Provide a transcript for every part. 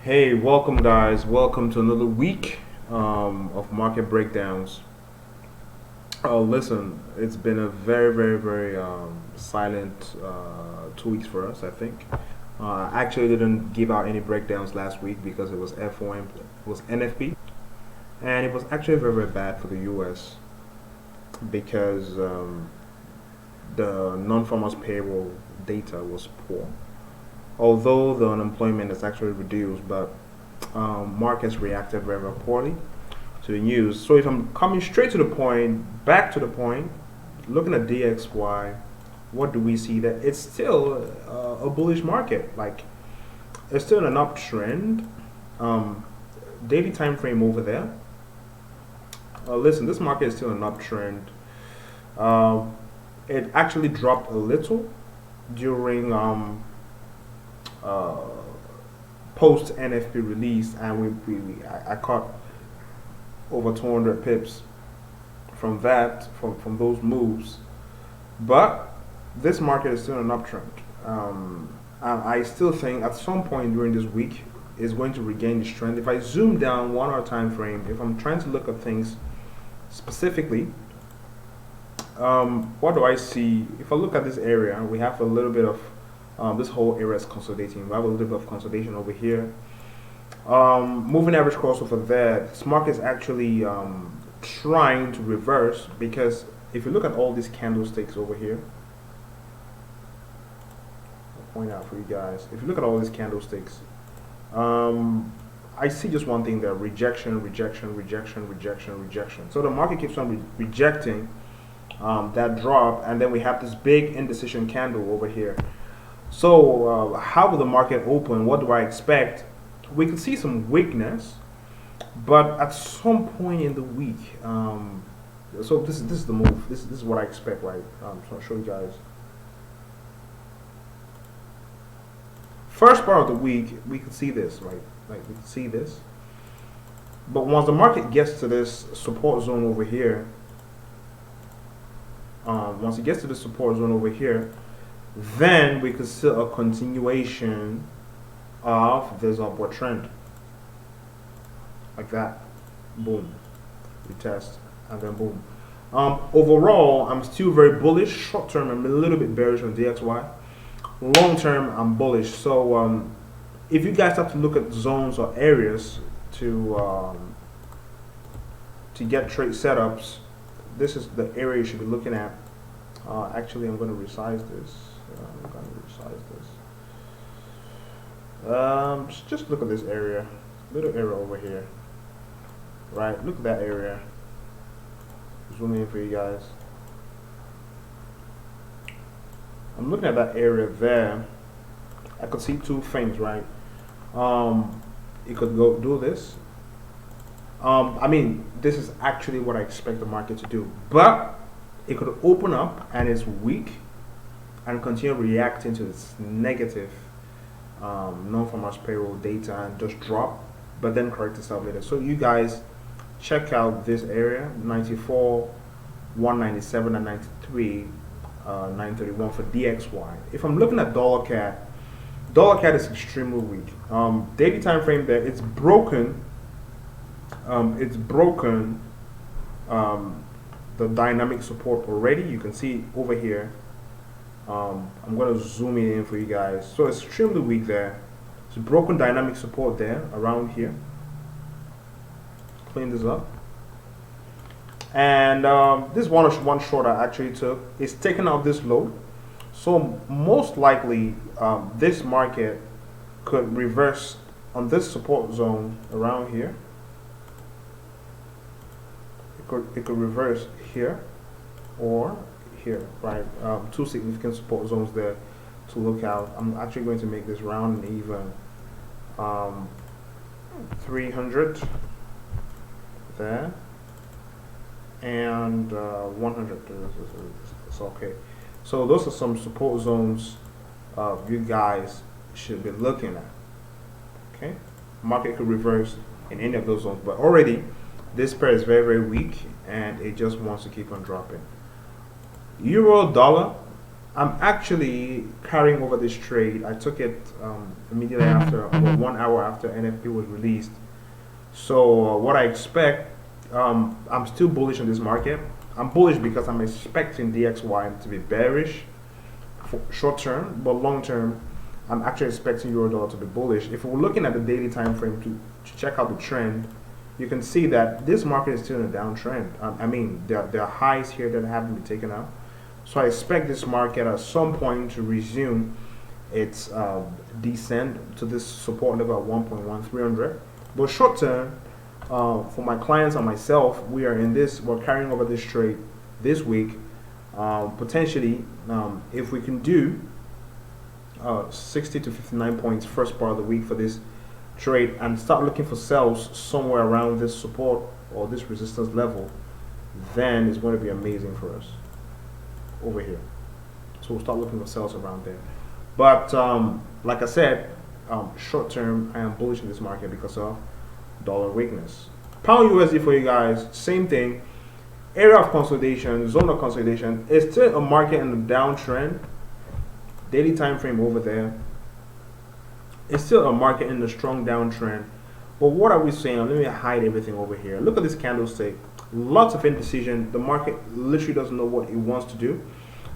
Hey, welcome guys. Welcome to another week of market breakdowns. Oh, listen, it's been a very silent 2 weeks for us. I think. I actually didn't give out any breakdowns last week because it was FOM, it was NFP, and it was actually very bad for the U.S. because the non-farmers payroll data was poor. Although the unemployment is actually reduced, but markets reacted very poorly to the news. So if I'm coming straight to the point, back to the point, looking at DXY, what do we see? That it's still a bullish market. Like it's still in an uptrend. Daily time frame over there. Listen, this market is still in an uptrend. It actually dropped a little during post NFP release, and I caught over 200 pips from that, from those moves. But this market is still in an uptrend. And I still think at some point during this week is going to regain the strength. If I zoom down 1 hour time frame, if I'm trying to look at things specifically, what do I see? If I look at this area, we have a little bit of this whole area is consolidating. We have a little bit of consolidation over here. Moving average crossover there. This market is actually trying to reverse, because if you look at all these candlesticks over here, I'll point out for you guys. If you look at all these candlesticks, I see just one thing there: rejection, rejection, rejection, rejection, rejection. So the market keeps on rejecting that drop, and then we have this big indecision candle over here. So how will the market open? What do I expect? We could see some weakness, but at some point in the week, so this is the move. This is what I expect, right? So I'll show you guys. First part of the week, we could see this, right? Like we could see this, but once the market gets to this support zone over here, once it gets to the support zone over here, then we could see a continuation of this upward trend, like that. Boom, we test, and then boom. Overall, I'm still very bullish. Short term, I'm a little bit bearish on DXY. Long term, I'm bullish. So if you guys have to look at zones or areas to get trade setups, this is the area you should be looking at. Actually, I'm going to resize this. I'm going to resize this. Just look at this area, little area over here, right? Look at that area. Zoom in for you guys. I'm looking at that area there. I could see two things, right? You could go do this. I mean, this is actually what I expect the market to do, but it could open up and it's weak and continue reacting to this negative non-farmers payroll data and just drop, but then correct itself later. So you guys check out this area: 94, 197, and 93, 931 for DXY. If I'm looking at dollar CAD is extremely weak. Daily time frame there, it's broken. The dynamic support already. You can see over here. I'm going to zoom it in for you guys. So it's extremely weak there. It's broken dynamic support there around here. Clean this up. And this one short I actually took is taking out this low. So most likely this market could reverse on this support zone around here. It could reverse here or here, right? Two significant support zones there to look out. I'm actually going to make this round and even. 300 there and 100. It's okay. So those are some support zones you guys should be looking at. Okay, market could reverse in any of those zones, but already this pair is very weak and it just wants to keep on dropping. Euro dollar, I'm actually carrying over this trade. I took it immediately after, about 1 hour after NFP was released. So what I expect, I'm still bullish on this market. I'm bullish because I'm expecting DXY to be bearish for short term, but long term, I'm actually expecting euro dollar to be bullish. If we're looking at the daily time frame to check out the trend, you can see that this market is still in a downtrend. I mean, there are highs here that haven't been taken out. So I expect this market at some point to resume its descent to this support level at 1.1300. But short term, for my clients and myself, we're carrying over this trade this week. Potentially, if we can do 60 to 59 points first part of the week for this trade and start looking for sells somewhere around this support or this resistance level, then it's going to be amazing for us over here. So we'll start looking for sells around there. But like I said, short term, I am bullish in this market because of dollar weakness. Pound USD for you guys, same thing. Area of consolidation, zone of consolidation. It's still a market in the downtrend. Daily time frame over there. It's still a market in the strong downtrend. But what are we saying? Let me hide everything over here. Look at this candlestick. Lots of indecision. The market literally doesn't know what it wants to do.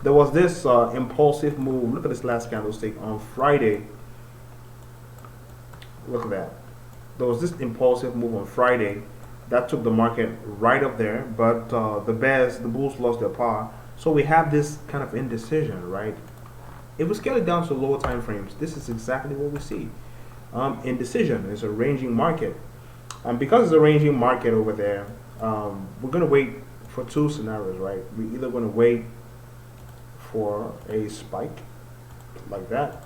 There was this impulsive move. Look at this last candlestick on Friday. Look at that. There was this impulsive move on Friday that took the market right up there, but the bulls lost their power. So we have this kind of indecision, right? If we scale it down to lower time frames, this is exactly what we see. Indecision is a ranging market. And because it's a ranging market over there, we're going to wait for two scenarios, right? We're either going to wait for a spike like that,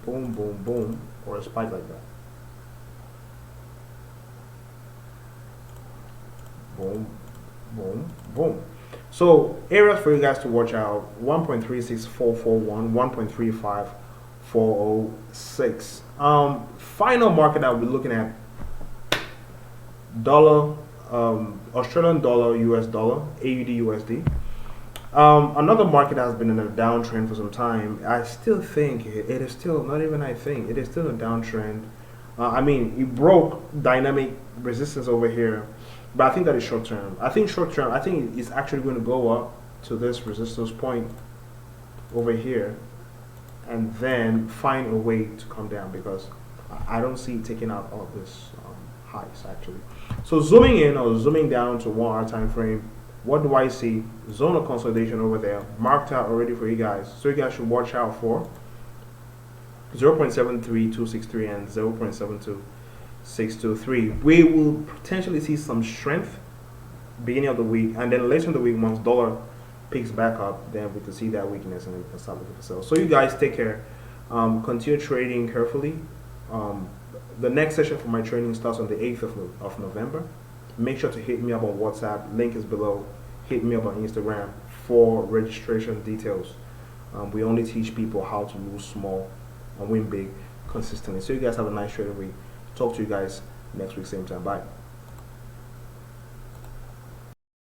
boom, boom, boom, or a spike like that. Boom, boom, boom. So areas for you guys to watch out: 1.36441, 1.35406. Final market that we're looking at: dollar, Australian dollar, US dollar, AUD, USD. Another market that has been in a downtrend for some time. I still think it is still not even. I think it is still a downtrend. I mean, it broke dynamic resistance over here. But I think that is short term. I think it's actually going to go up to this resistance point over here and then find a way to come down, because I don't see it taking out all of this highs actually. So zooming in or zooming down to 1 hour time frame, what do I see? Zone of consolidation over there, marked out already for you guys. So you guys should watch out for 0.73263 and 0.72623. We will potentially see some strength beginning of the week, and then later in the week, once dollar picks back up, then we can see that weakness and we can start looking for sales. So you guys take care. Continue trading carefully. The next session for my training starts on the 8th of November. Make sure to hit me up on WhatsApp. Link is below. Hit me up on Instagram for registration details. We only teach people how to lose small and win big consistently. So you guys have a nice trading week. Talk to you guys next week, same time. Bye.